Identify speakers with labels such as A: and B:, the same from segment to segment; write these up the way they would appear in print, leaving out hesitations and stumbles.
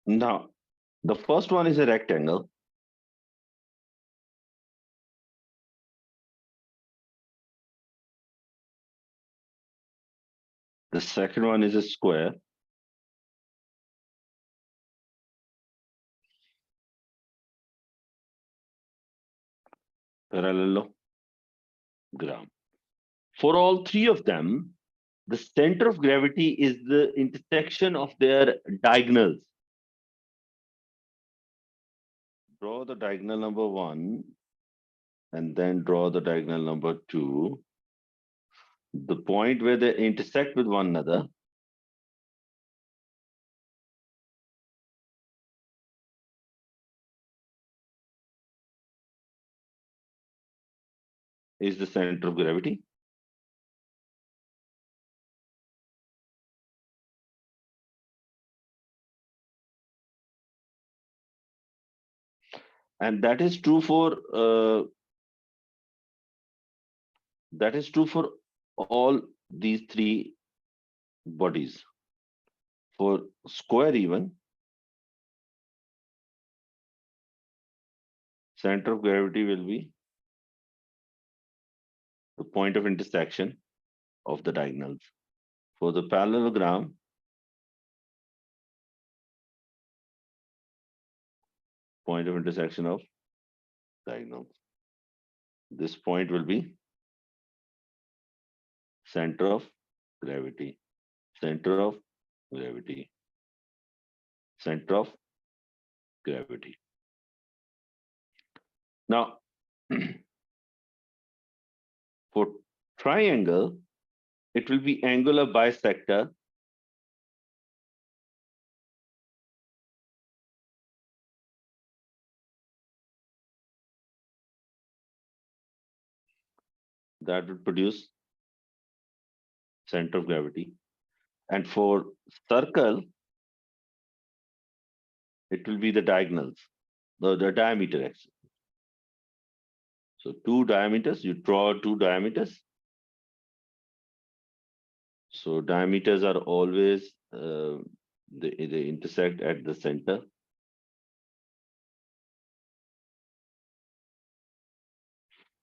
A: Now, the first one is a rectangle. The second one is a square. Parallelogram. For all three of them, the center of gravity is the intersection of their diagonals. Draw the diagonal number one and then draw the diagonal number two. The point where they intersect with one another is the center of gravity. And that is true for all these three bodies. For square even, center of gravity will be the point of intersection of the diagonals. For the parallelogram, point of intersection of diagonals. This point will be center of gravity, center of gravity, center of gravity. Now, for triangle, it will be angular bisector. That will produce center of gravity. And for circle, it will be the diagonals, the diameter actually. So two diameters, you draw two diameters. So diameters are always they intersect at the center.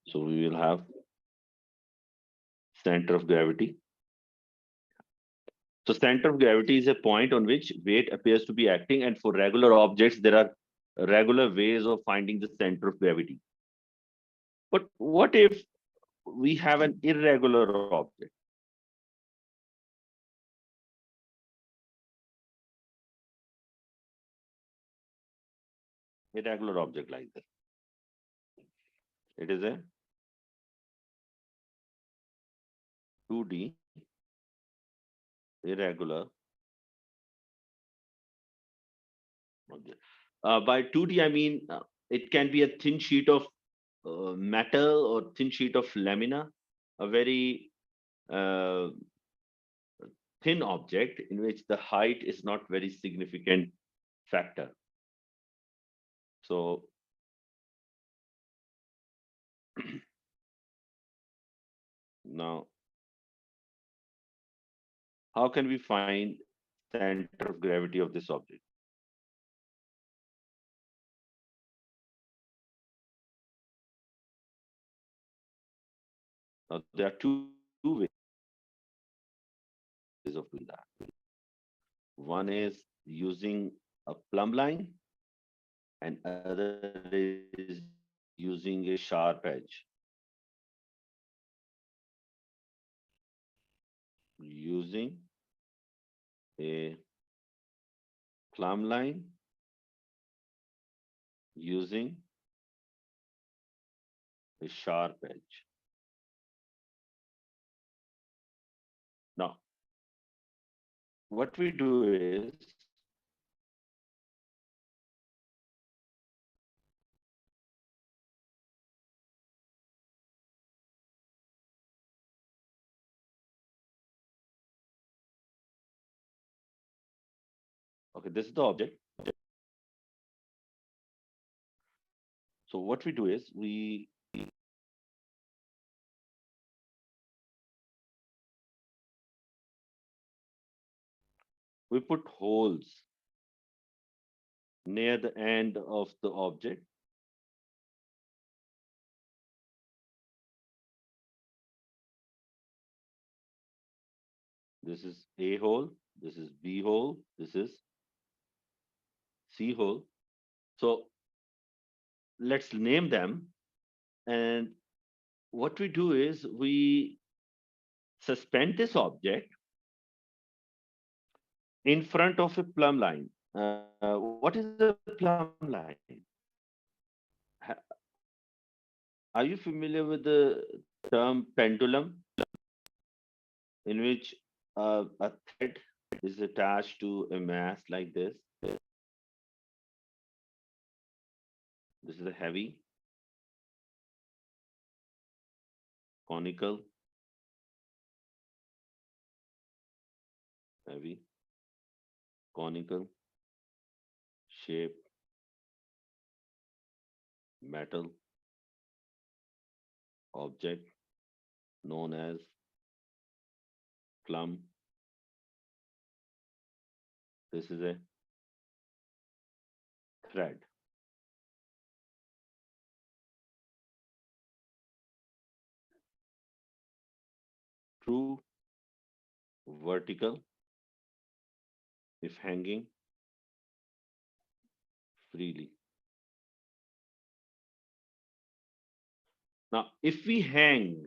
A: So we will have center of gravity. So center of gravity is a point on which weight appears to be acting, and for regular objects, there are regular ways of finding the center of gravity. But what if we have an irregular object? Irregular object like this. It is a 2D irregular object. By 2D, I mean it can be a thin sheet of metal or thin sheet of lamina, a very uh, thin object in which the height is not very significant factor. So now, how can we find center of gravity of this object? Now, there are two ways of doing that. One is using a plumb line, and other is using a sharp edge. Using a plumb line, using a sharp edge. Now, what we do is okay, this is the object. So what we do is we put holes near the end of the object. This is A hole, this is B hole, this is C hole. So let's name them. And what we do is we suspend this object in front of a plumb line. What is a plumb line? Are you familiar with the term pendulum, in which a thread is attached to a mass like this? This is a heavy, conical, heavy, conical shape metal object known as plumb. This is a thread. True vertical if hanging freely. Now, if we hang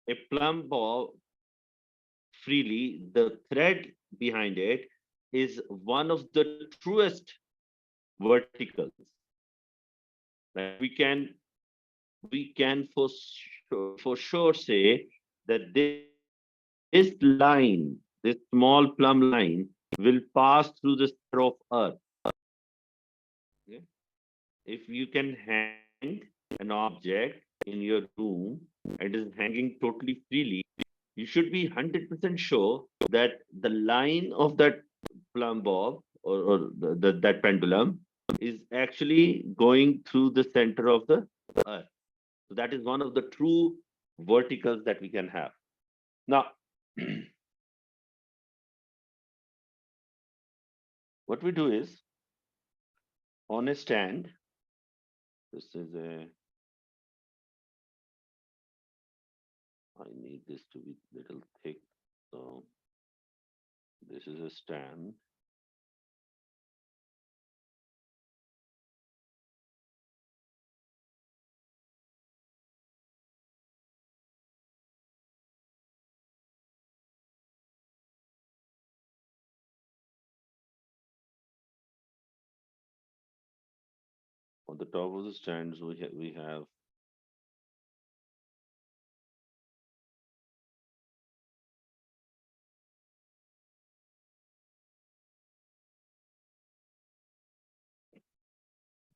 A: a plumb bob freely, the thread behind it is one of the truest verticals. Like we can for sure say that this line, this small plumb line, will pass through the center of Earth. Okay? If you can hang an object in your room and is hanging totally freely, you should be 100% sure that the line of that plumb bob, or that pendulum, is actually going through the center of the earth. So that is one of the true verticals that we can have. Now, what we do is, on a stand, this is a, I need this to be little thick. So this is a stand. On the top of the stands, we have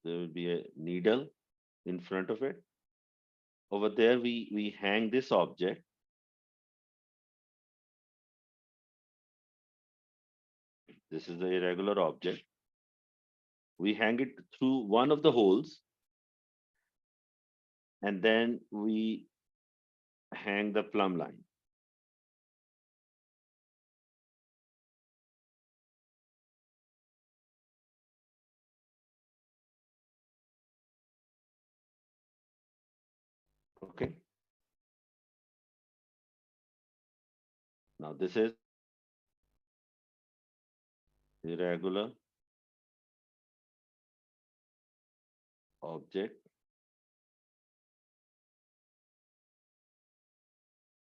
A: there will be a needle in front of it. Over there, we hang this object. This is the irregular object. We hang it through one of the holes, and then we hang the plumb line. Okay. Now this is irregular object,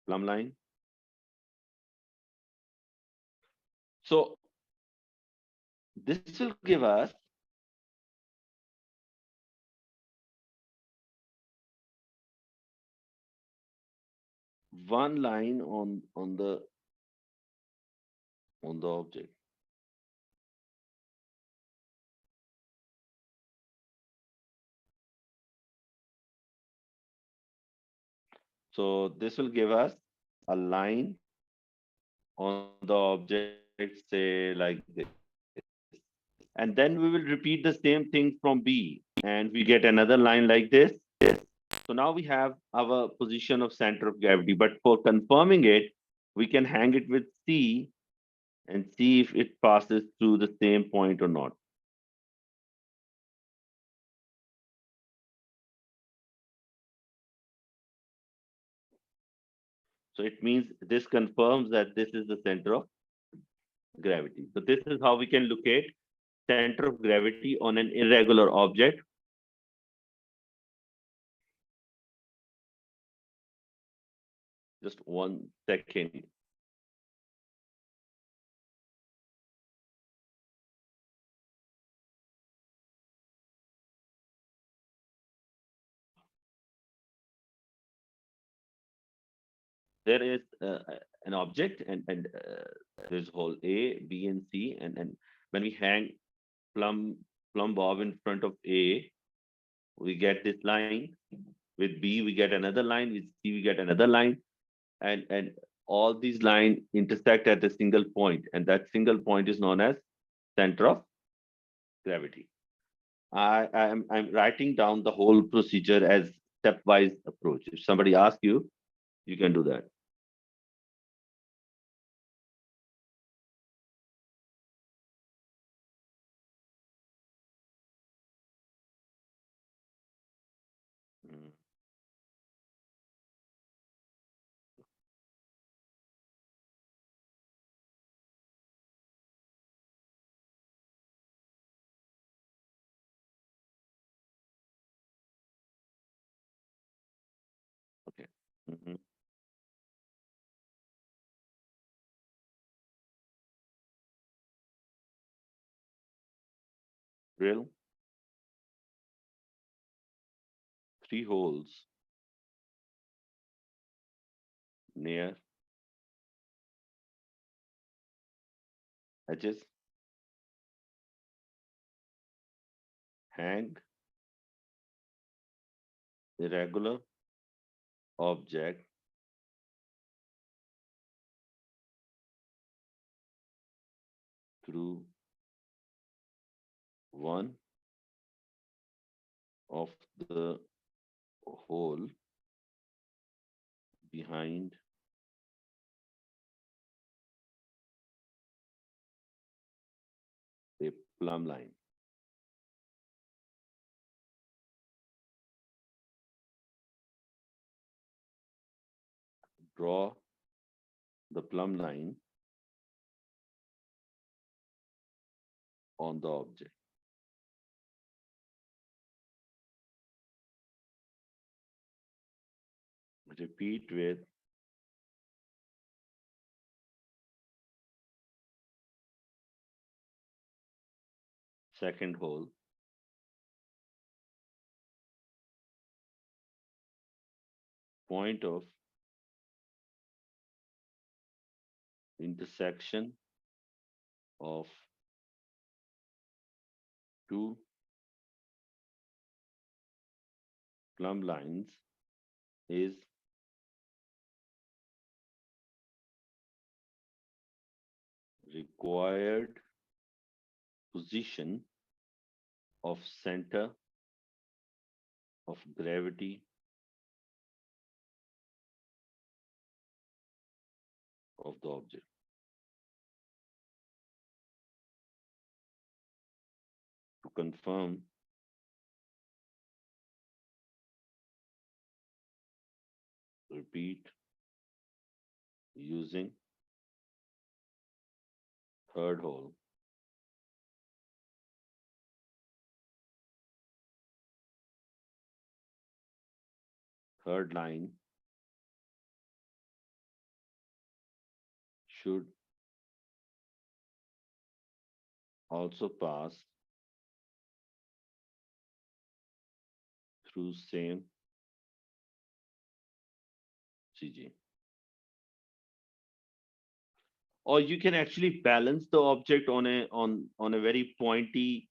A: plumb line. So this will give us one line on the object. So this will give us a line on the object, say like this. And then we will repeat the same thing from B, and we get another line like this. So now we have our position of center of gravity. But for confirming it, we can hang it with C and see if it passes through the same point or not. So it means this confirms that this is the center of gravity. So this is how we can locate center of gravity on an irregular object. Just 1 second. There is an object, and there's hole A, B, and C, and when we hang plumb plumb bob in front of A, we get this line. With B, we get another line. With C, we get another line, and all these lines intersect at a single point, and that single point is known as center of gravity. I'm writing down the whole procedure as stepwise approach. If somebody asks you, you can do that. Mm, okay. Mhm. Drill 3 holes near edges. Hang irregular object through one of the hole behind a plumb line. Draw the plumb line on the object. Repeat with second hole. Point of intersection of two plumb lines is required position of center of gravity of the object. To confirm, repeat using third hole. Third line should also pass through same CG. Or you can actually balance the object on a very pointy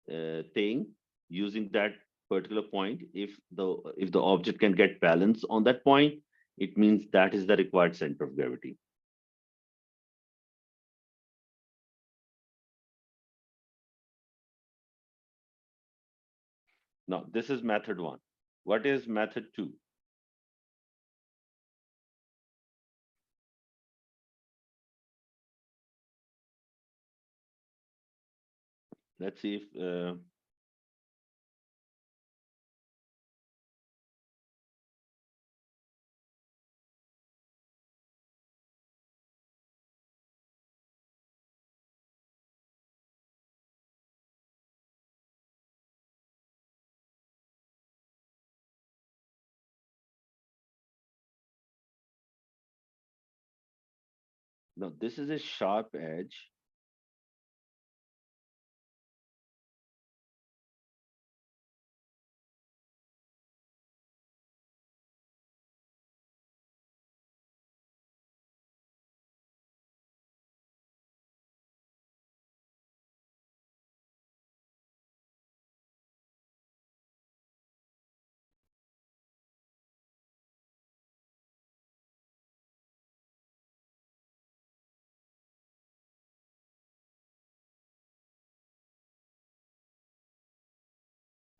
A: thing using that particular point. If the object can get balance on that point, it means that is the required center of gravity. Now this is method one. What is method two? Let's see if Now, this is a sharp edge.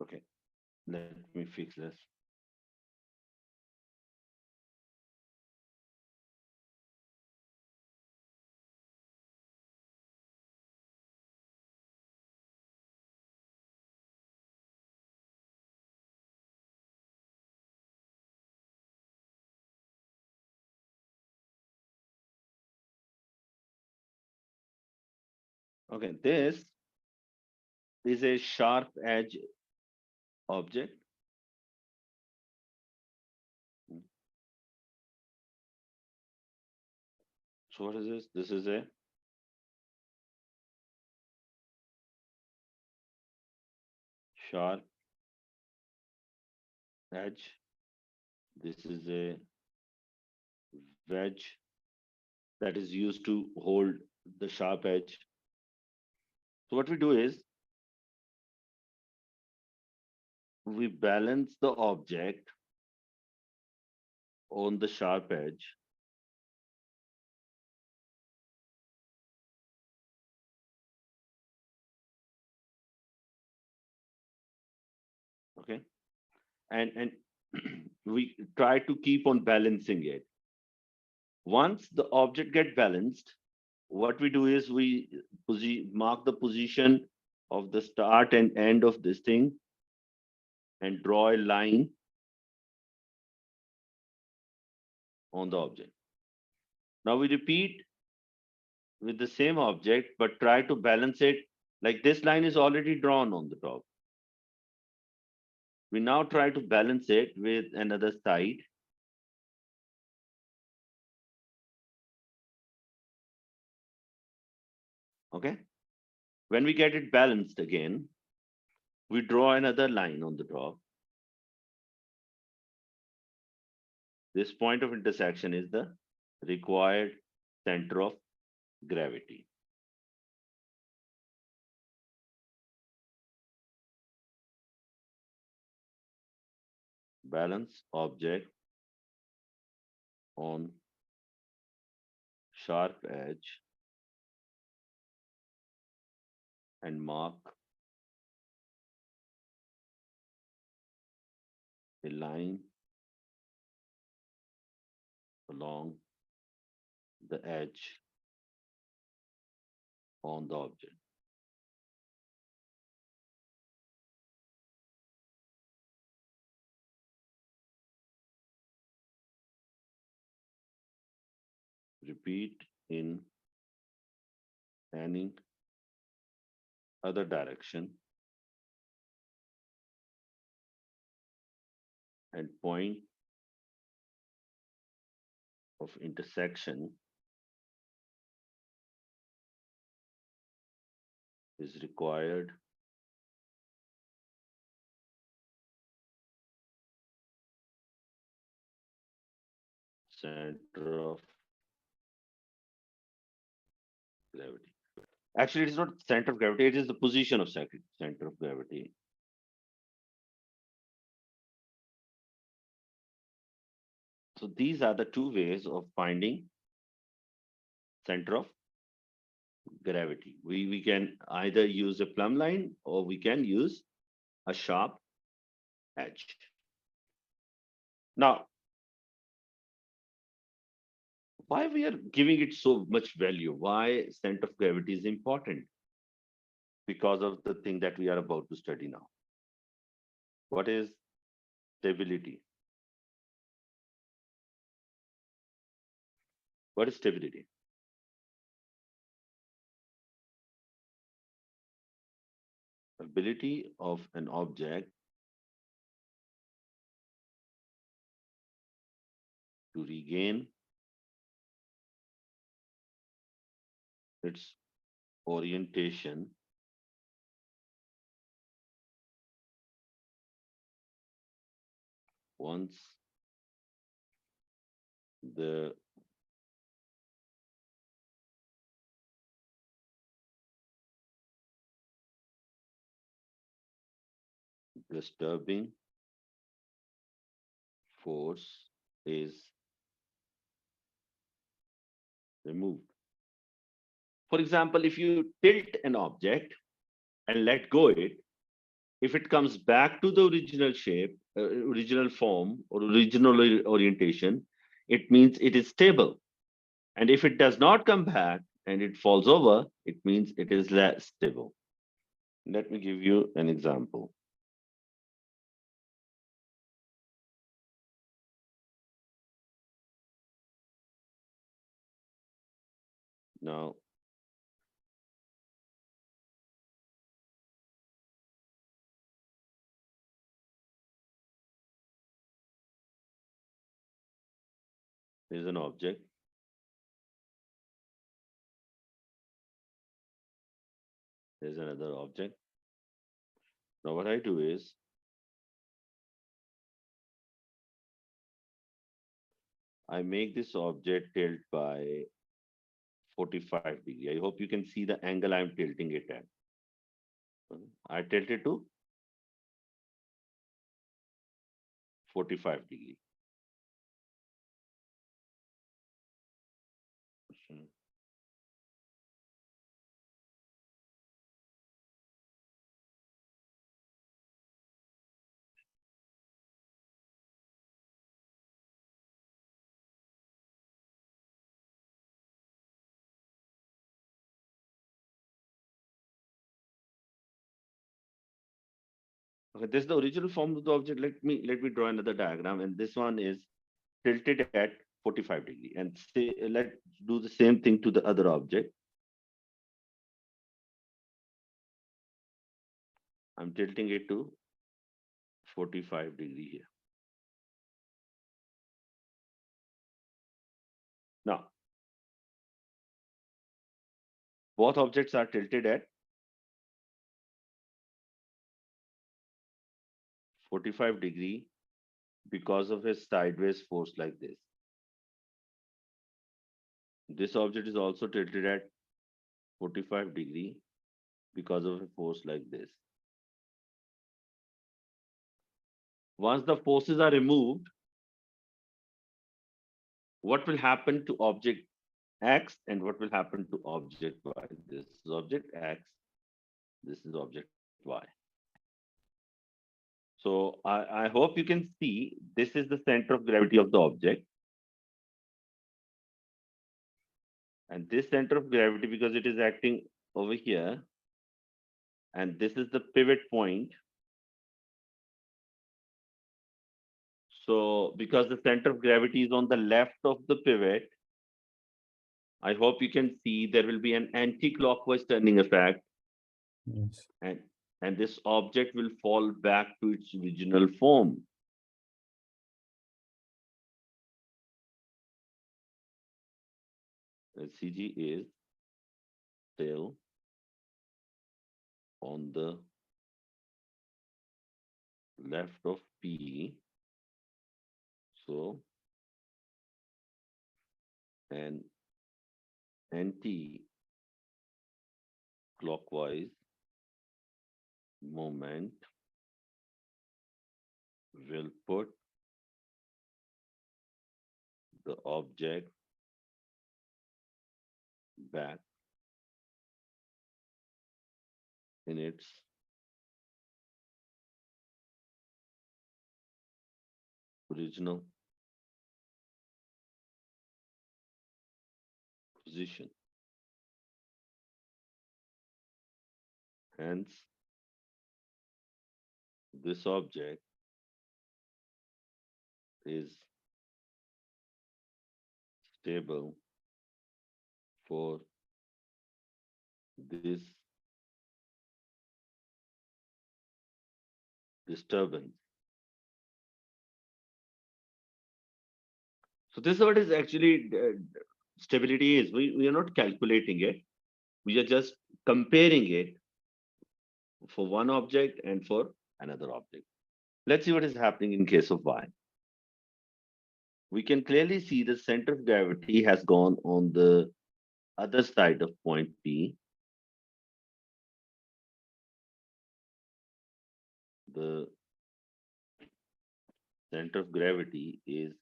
A: Okay, let me fix this. Okay, this is a sharp edge object. So what is this? This is a sharp edge. This is a wedge that is used to hold the sharp edge. So what we do is we balance the object on the sharp edge. Okay, and we try to keep on balancing it. Once the object get balanced, what we do is we mark the position of the start and end of this thing and draw a line on the object. Now we repeat with the same object, but try to balance it. Like this line is already drawn on the top. We now try to balance it with another side. Okay. When we get it balanced again, we draw another line on the top. This point of intersection is the required center of gravity. Balance object on sharp edge and mark a line along the edge on the object. Repeat in any other direction and point of intersection is required center of gravity. Actually, it is not center of gravity, it is the position of center of gravity. So these are the two ways of finding center of gravity. We can either use a plumb line or we can use a sharp edge. Now, why we are giving it so much value? Why center of gravity is important? Because of the thing that we are about to study now. What is stability? What is stability? Ability of an object to regain its orientation once the disturbing force is removed. For example, if you tilt an object and let go it, if it comes back to the original shape, original form, or original orientation, it means it is stable. And if it does not come back and it falls over, it means it is less stable. Let me give you an example. Now, here's an object, there's another object. Now, what I do is I make this object tilt by 45 degree. I hope you can see the angle I'm tilting it at. I tilt it to 45 degree. Okay, this is the original form of the object. Let me draw another diagram, and this one is tilted at 45 degree. And say let's do the same thing to the other object. I'm tilting it to 45 degree here. Now, both objects are tilted at 45 degree because of a sideways force like this. This object is also tilted at 45 degree because of a force like this. Once the forces are removed, what will happen to object X and what will happen to object Y? This is object X, this is object Y. So I hope you can see this is the center of gravity of the object. And this center of gravity, because it is acting over here, and this is the pivot point. So because the center of gravity is on the left of the pivot, I hope you can see there will be an anti-clockwise turning effect,
B: Yes.
A: and this object will fall back to its original form. CG is still on the left of P. So an anti-clockwise moment will put the object back in its original position. Hence, this object is stable for this disturbance. So this is what is actually stability is. We are not calculating it. We are just comparing it for one object and for another object. Let's see what is happening in case of Y. We can clearly see the center of gravity has gone on the other side of point P. The center of gravity is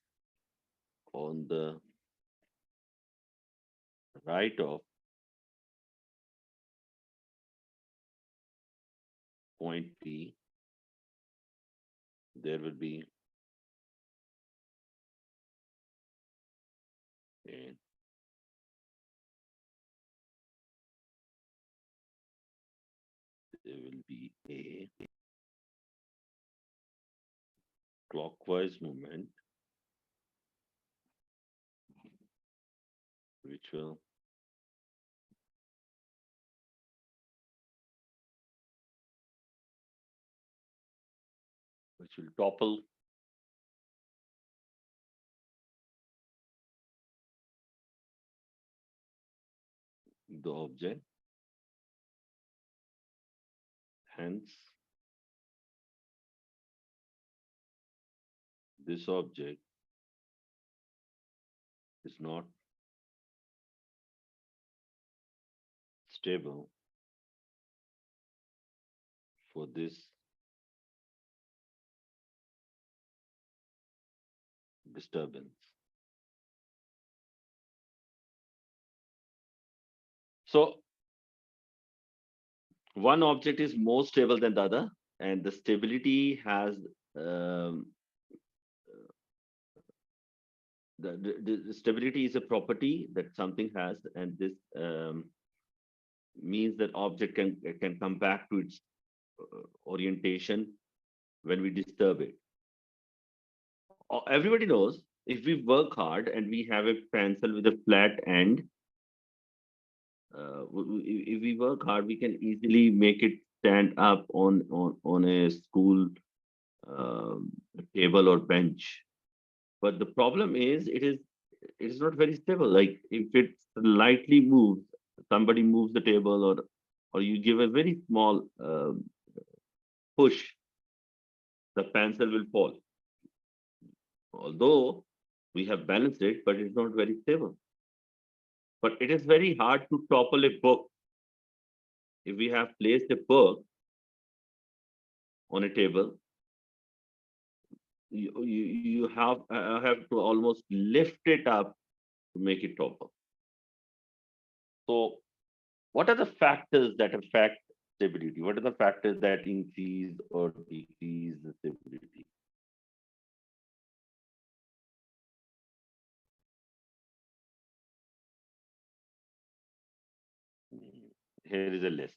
A: on the right of point P. There will be a, there will be a clockwise movement which will topple the object. Hence, this object is not stable for this disturbance. So one object is more stable than the other, and the stability has um, the stability is a property that something has, and this means that object can come back to its orientation when we disturb it. Everybody knows if we work hard and we have a pencil with a flat end, if we work hard, we can easily make it stand up on a school um, table or bench. But the problem is it is not very stable. Like if it slightly moves, somebody moves the table or you give a very small push, the pencil will fall. Although we have balanced it, but it's not very stable. But it is very hard to topple a book. If we have placed a book on a table, you have to almost lift it up to make it topple. So, what are the factors that affect stability? What are the factors that increase or decrease the stability? Mm, here is a list.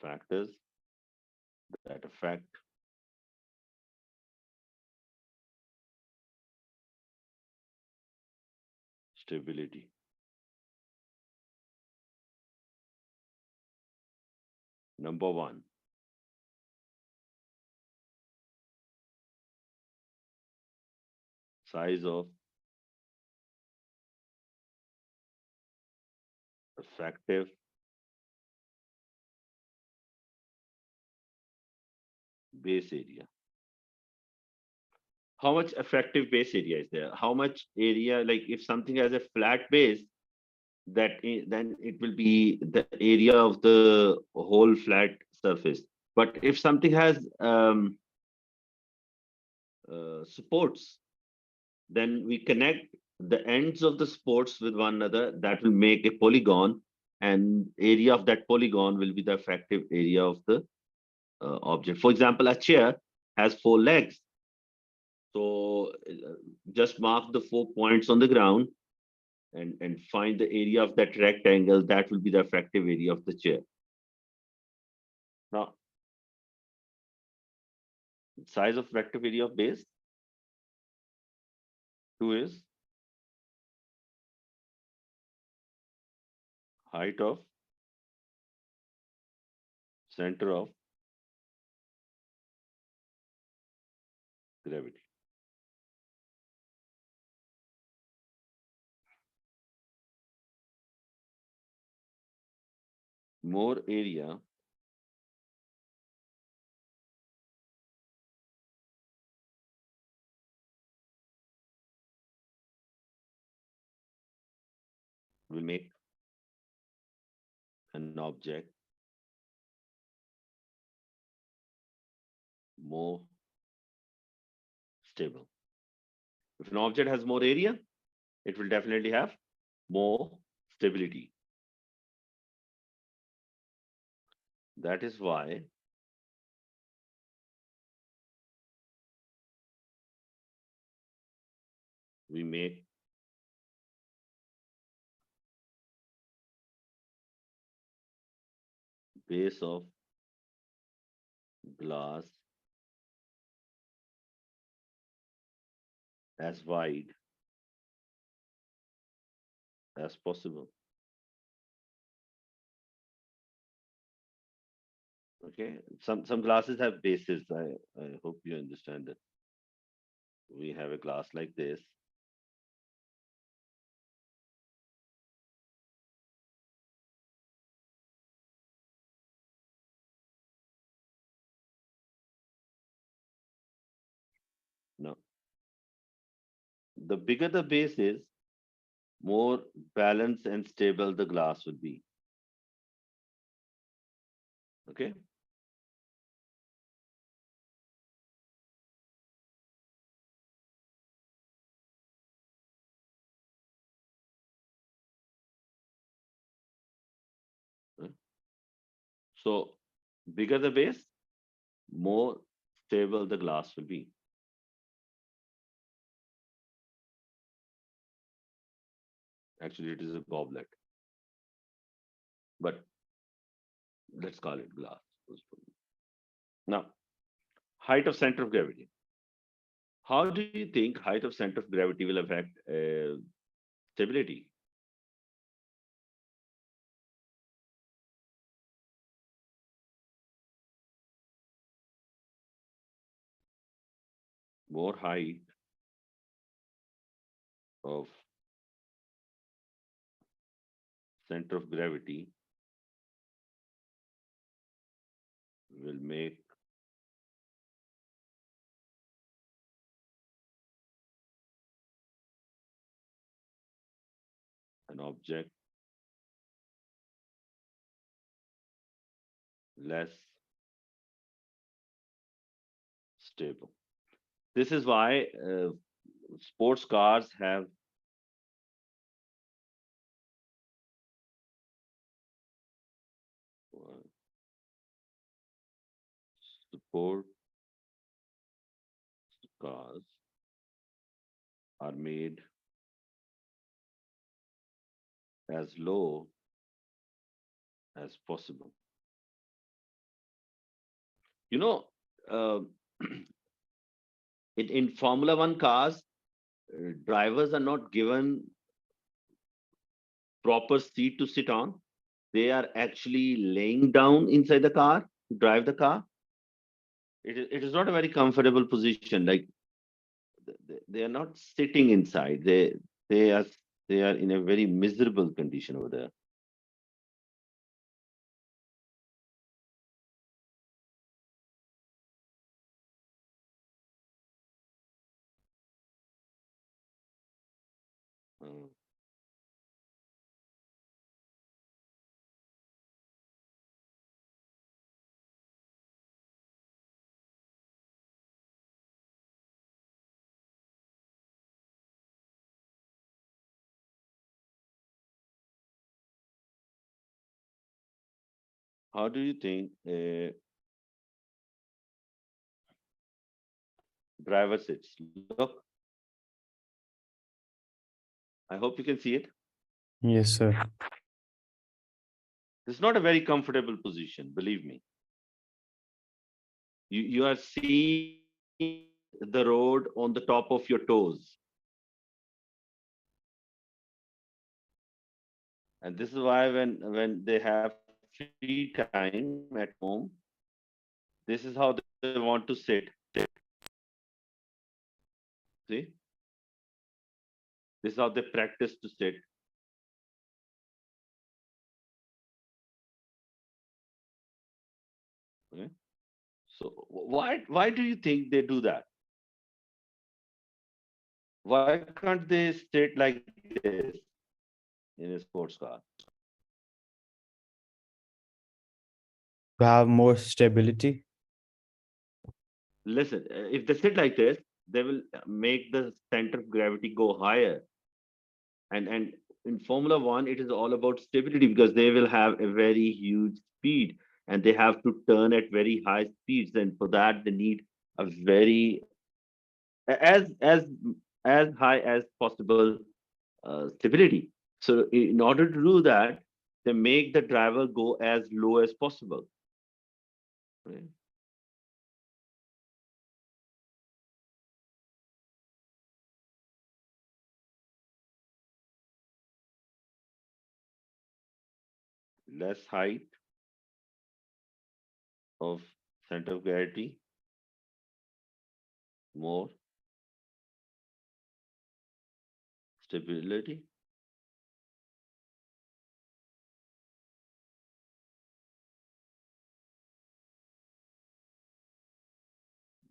A: Factors that affect stability. Number one, size of effective base area. How much effective base area is there? How much area, like if something has a flat base, then it will be the area of the whole flat surface. But if something has supports, then we connect the ends of the supports with one another. That will make a polygon, and area of that polygon will be the effective area of the object. For example, a chair has four legs. So just mark the 4 points on the ground and find the area of that rectangle. That will be the effective area of the chair. Now, size of effective area of base, 2 is height of center of gravity. More area will make an object more stable. If an object has more area, it will definitely have more stability. That is why we make base of glass as wide as possible. Okay, some glasses have bases. I hope you understand that. We have a glass like this. Now, the bigger the base is, more balanced and stable the glass will be. Okay, Uh, so bigger the base, more stable the glass will be. Actually, it is a goblet, but let's call it glass. Now, height of center of gravity. How do you think height of center of gravity will affect stability? More height of center of gravity will make an object less stable. This is why sports cars have sport cars are made as low as possible. You know, uh, in Formula One cars, drivers are not given proper seat to sit on. They are actually laying down inside the car to drive the car. It is not a very comfortable position. Like they are not sitting inside. They are they are in a very miserable condition over there. Uh, how do you think a driver sits? Look, I hope you can see it.
B: Yes, sir.
A: It's not a very comfortable position, believe me. You are seeing the road on the top of your toes. And this is why when they have free time at home, this is how they want to sit. See, this is how they practice to sit. Okay? So why do you think they do that? Why can't they sit like this in a sports car?
B: To have more stability.
A: Listen, if they sit like this, they will make the center of gravity go higher. And in Formula One, it is all about stability because they will have a very huge speed and they have to turn at very high speeds. And for that, they need a very as high as possible stability. So in order to do that, they make the driver go as low as possible. Right? Less height of center of gravity, more stability.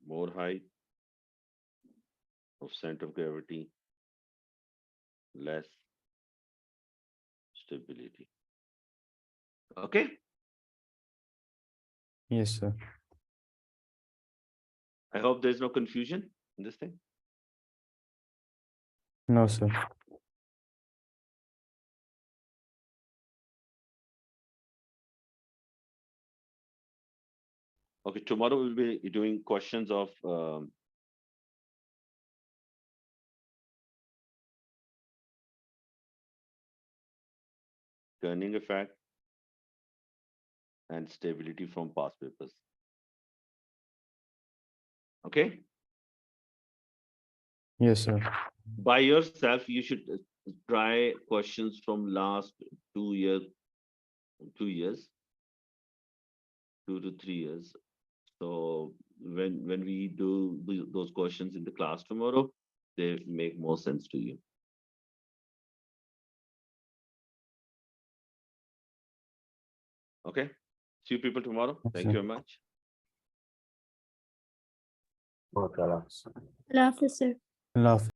A: More height of center of gravity, less stability. Okay,
B: Yes, sir.
A: I hope there's no confusion in this thing.
B: No, sir.
A: Okay, tomorrow we'll be doing questions of turning effect and stability from past papers. Okay,
B: Yes, sir.
A: by yourself, you should try questions from last 2 years, 2 years, 2 to 3 years. So when we do those questions in the class tomorrow, they make more sense to you. Okay. See you people tomorrow.
B: Yes,
A: Thank
B: sir.
A: you very much.
B: Okay,
C: Allah Hafiz, sir.
B: love.